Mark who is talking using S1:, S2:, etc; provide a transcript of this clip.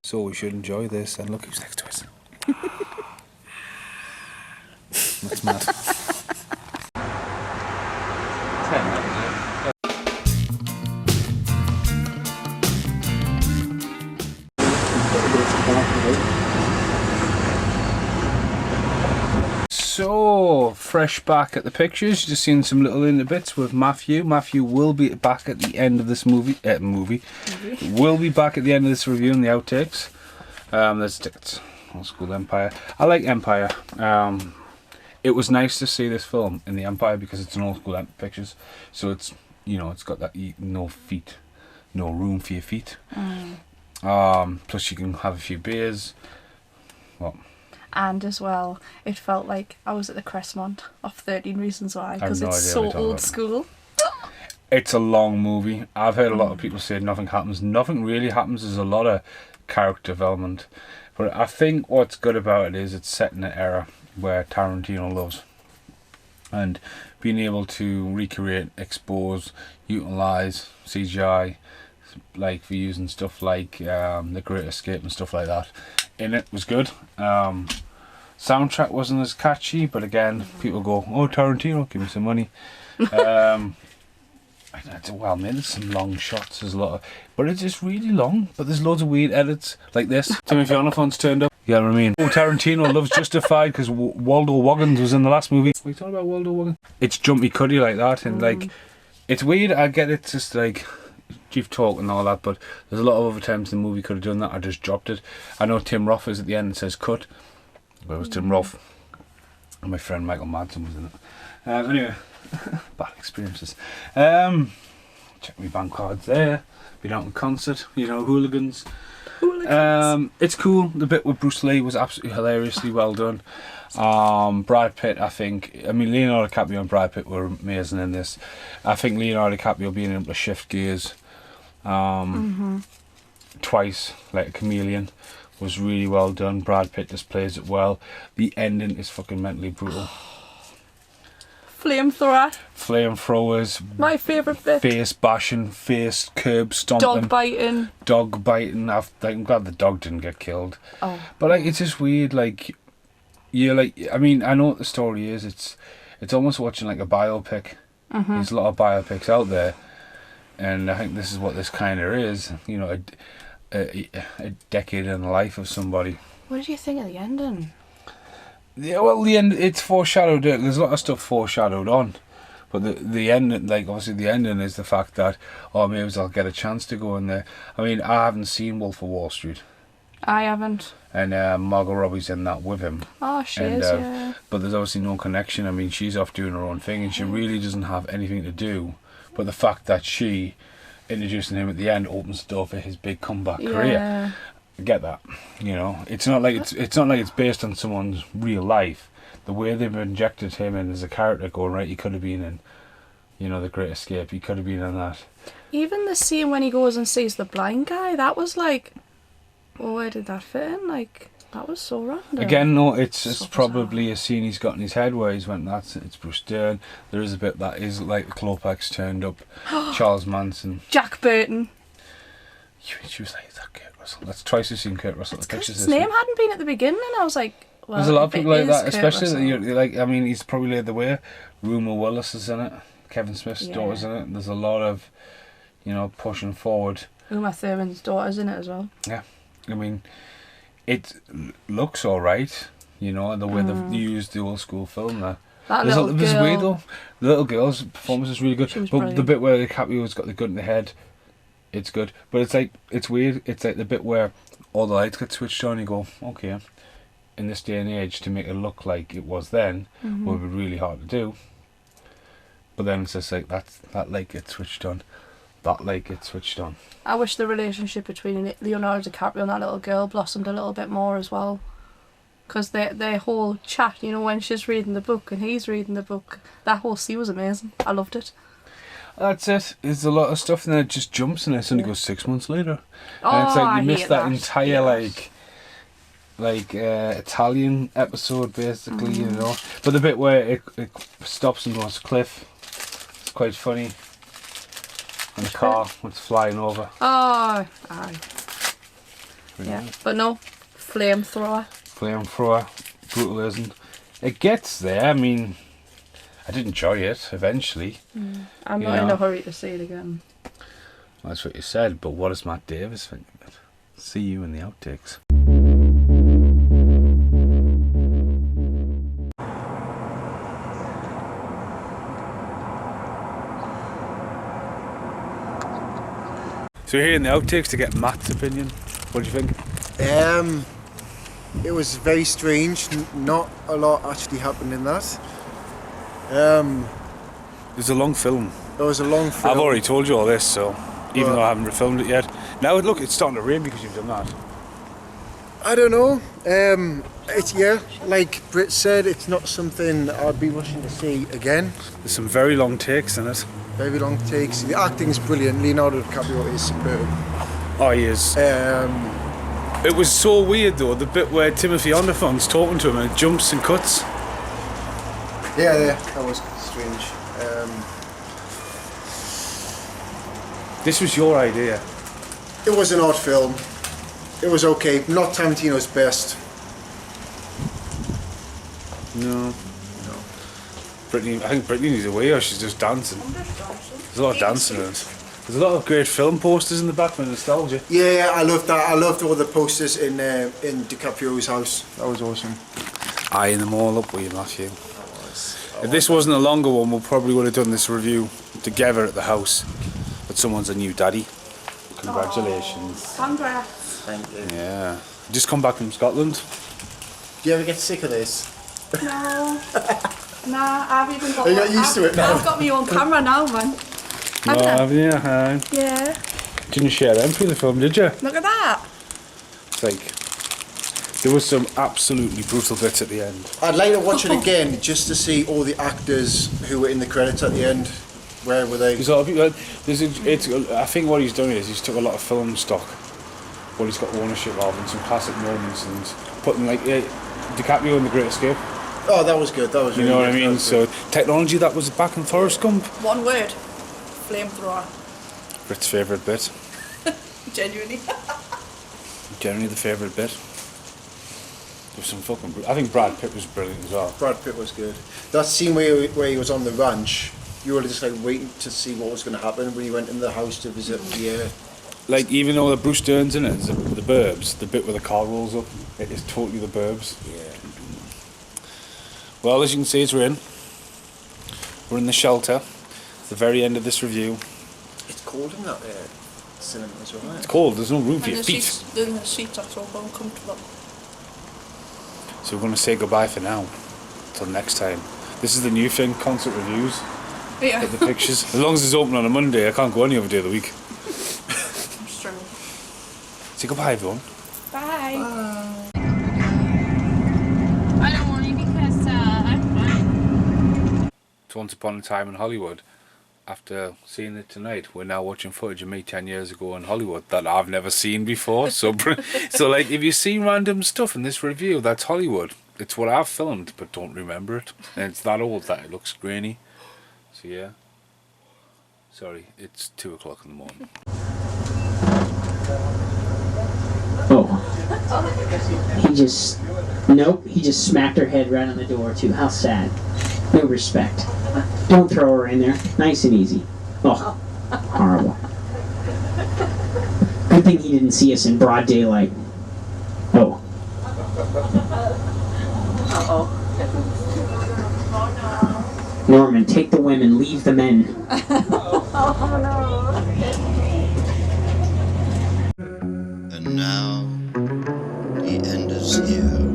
S1: So we should enjoy this, and look who's next to us. That's mad. So, fresh back at the pictures, just seen some little inner bits with Matthew. Matthew will be back at the end of this movie. Will be back at the end of this review in the outtakes. There's tickets. Old School Empire. I like Empire. It was nice to see this film in the Empire because it's an Old School Pictures. So it's, you know, it's got that no room for your feet. Plus you can have a few beers. What?
S2: And as well, it felt like I was at the Crestmont of 13 Reasons Why, because
S1: no
S2: it's so old school.
S1: It's a long movie. I've heard a lot of people say nothing happens. Nothing really happens. There's a lot of character development. But I think what's good about it is it's set in an era where Tarantino loves. And being able to recreate, expose, utilise CGI, like for using stuff like The Great Escape and stuff like that in it was good. Soundtrack wasn't as catchy, but again, people go, "Oh, Tarantino, give me some money." Well, maybe there's some long shots. There's a lot of, but it's just really long. But there's loads of weird edits like this. Timothy Olyphant's turned up. You know what I mean? Oh, Tarantino loves Justified because Waldo Woggins was in the last movie. What are you talking about, Waldo Woggins? It's jumpy cutty like that, and like, it's weird. I get it, just like chief talk and all that, but there's a lot of other times the movie could have done that. I just dropped it. I know Tim Roth is at the end and says cut, but it was Tim Roth, and my friend Michael Madsen was in it. Anyway, bad experiences. Check my bank cards there. Been out in concert, you know, hooligans. It's cool. The bit with Bruce Lee was absolutely hilariously well done. Brad Pitt, Leonardo DiCaprio and Brad Pitt were amazing in this. I think Leonardo DiCaprio being able to shift gears twice like a chameleon was really well done. Brad Pitt just plays it well. The ending is fucking mentally brutal. Flamethrowers.
S2: My favourite bit.
S1: Face bashing, face curb stomping. Dog biting. I'm glad the dog didn't get killed.
S2: Oh.
S1: But like, it's just weird. Like, you're like, I mean, I know what the story is. It's almost watching like a biopic. There's a lot of biopics out there, and I think this is what this kind of is. You know, a decade in the life of somebody.
S2: What did you think of the ending?
S1: Yeah, well, the end, it's foreshadowed. There's a lot of stuff foreshadowed on, but the ending, like obviously the ending is the fact that, oh, maybe I'll get a chance to go in there. I mean, I haven't seen Wolf of Wall Street.
S2: I haven't.
S1: And Margot Robbie's in that with him.
S2: Oh, she is, yeah.
S1: But there's obviously no connection. I mean, she's off doing her own thing, and she really doesn't have anything to do. But the fact that she introducing him at the end opens the door for his big comeback career. I get that, you know. It's not like it's based on someone's real life. The way they've injected him in as a character, going right, he could have been in, you know, The Great Escape. He could have been in that. Even
S2: the scene when he goes and sees the blind guy, that was like, well, where did that fit in? Like, that was so random.
S1: Again, no, it's probably a scene he's got in his head where he's went, it's Bruce Dern. There is a bit that is like Klopex turned up, Charles Manson,
S2: Jack Burton.
S1: She was like, is that Kurt Russell? That's twice we've seen Kurt Russell.
S2: His name hadn't been at the beginning, and I was like, well,
S1: there's a lot of people like that,
S2: Kurt
S1: especially
S2: Russell.
S1: you're like, I mean, he's probably led the way. Rumer Willis is in it. Kevin Smith's daughter's in it. There's a lot of, you know, pushing forward.
S2: Uma Thurman's daughter's in it as well.
S1: Yeah, I mean, it looks all right, you know, the way they've used the old school film there.
S2: There's
S1: weird though. The little girl's performance is really good, but brilliant. The bit where DiCaprio's got the gun in the head, it's good. But it's like, it's weird. It's like the bit where all the lights get switched on. You go, okay, in this day and age, to make it look like it was then would be really hard to do. But then it's just like that light gets switched on. That light gets switched on. I
S2: wish the relationship between Leonardo DiCaprio and that little girl blossomed a little bit more as well. Because their whole chat, you know, when she's reading the book and he's reading the book, that whole scene was amazing. I loved it.
S1: That's it. There's a lot of stuff and then it just jumps and it only goes 6 months later. And it's like you miss that entire like Italian episode basically, you know. But the bit where it stops and goes cliff, it's quite funny. And the car was flying over.
S2: Oh, aye.
S1: Really
S2: Yeah,
S1: nice.
S2: but no, flamethrower.
S1: Flamethrower, brutal isn't. It gets there. I mean, I did enjoy it eventually.
S2: I'm
S1: You
S2: not in
S1: know.
S2: a hurry to see it again.
S1: That's what you said, but what does Matt Davis think of it? See you in the outtakes. So we're here in the outtakes to get Matt's opinion. What do you think?
S3: It was very strange. Not a lot actually happened in that. Um,
S1: It was a long film.
S3: it was a long film.
S1: I've already told you all this, so even
S3: Well-
S1: though I haven't filmed it yet. Now look, it's starting to rain because you've done that.
S3: I don't know. It's like Britt said, it's not something I'd be rushing to see again.
S1: There's some very long takes in it.
S3: Very long takes. The acting's brilliant. Leonardo DiCaprio is superb.
S1: Oh, he is. It was so weird though, the bit where Timothy Oliphant's talking to him and it jumps and cuts.
S3: Yeah, that was strange.
S1: This was your idea.
S3: It was an odd film. It was okay. Not Tarantino's best.
S1: No. Brittany, I think Brittany needs a way or she's just dancing. There's a lot of dancing in it. There's a lot of great film posters in the back for nostalgia.
S3: Yeah, I loved that. I loved all the posters in DiCaprio's house. That was awesome.
S1: Eyeing them all up with you, Matthew. If this wasn't a longer one, we probably would have done this review together at the house. But someone's a new daddy. Congratulations.
S2: Congrats.
S3: Thank you.
S1: Yeah. Just come back from Scotland.
S3: Do you ever get sick of this?
S2: No. Nah, I've even got.
S3: You got used to it now?
S2: I've got my own camera now, man.
S1: No, have you? Hi.
S2: Yeah.
S1: Didn't share them through the film, did you?
S2: Look at that.
S1: It's like, there was some absolutely brutal bits at the end.
S3: I'd like to watch it again just to see all the actors who were in the credits at the end. Where were they?
S1: There's a lot of people, I think what he's done is he's took a lot of film stock, what he's got ownership of, and some classic moments, and putting like DiCaprio in The Great Escape.
S3: Oh, that was good. That was.
S1: You
S3: Really
S1: know what I
S3: good. That
S1: mean?
S3: was
S1: So
S3: good.
S1: technology that was back in Forrest Gump.
S2: One word. Flamethrower.
S1: Brit's favourite bit.
S2: Genuinely.
S1: Generally the favourite bit. There's some fucking. I think Brad Pitt was brilliant as well.
S3: Brad Pitt was good. That scene where he was on the ranch, you were just like waiting to see what was going to happen when he went in the house to visit the.
S1: Like even though the Bruce Dern's in it, the Burbs, the bit where the car rolls up, it is totally the Burbs.
S3: Yeah.
S1: Well, as you can see, it's rain. We're in the shelter. It's the very end of this review.
S3: It's cold in that cinema as well.
S1: It's cold. There's no room for
S2: And
S1: your
S2: the
S1: feet.
S2: seats are so uncomfortable.
S1: So we're going to say goodbye for now. Till next time. This is the new thing, concert reviews.
S2: Yeah.
S1: Get the pictures. As long as it's open on a Monday, I can't go any other day of the week.
S2: I'm struggling.
S1: Say goodbye, everyone.
S2: Bye.
S4: I don't want to because I'm fine.
S1: It's Once Upon a Time in Hollywood. After seeing it tonight, we're now watching footage of me 10 years ago in Hollywood that I've never seen before. So, so like, if you see random stuff in this review, that's Hollywood. It's what I've filmed, but don't remember it. And it's that old that it looks grainy. So yeah. Sorry, it's 2 o'clock in the morning.
S5: Oh. He just smacked her head right on the door too. How sad. No respect. Don't throw her in there. Nice and easy. Oh, horrible. Good thing he didn't see us in broad daylight. Oh. Norman, take the women, leave the men.
S6: And now, the end is here.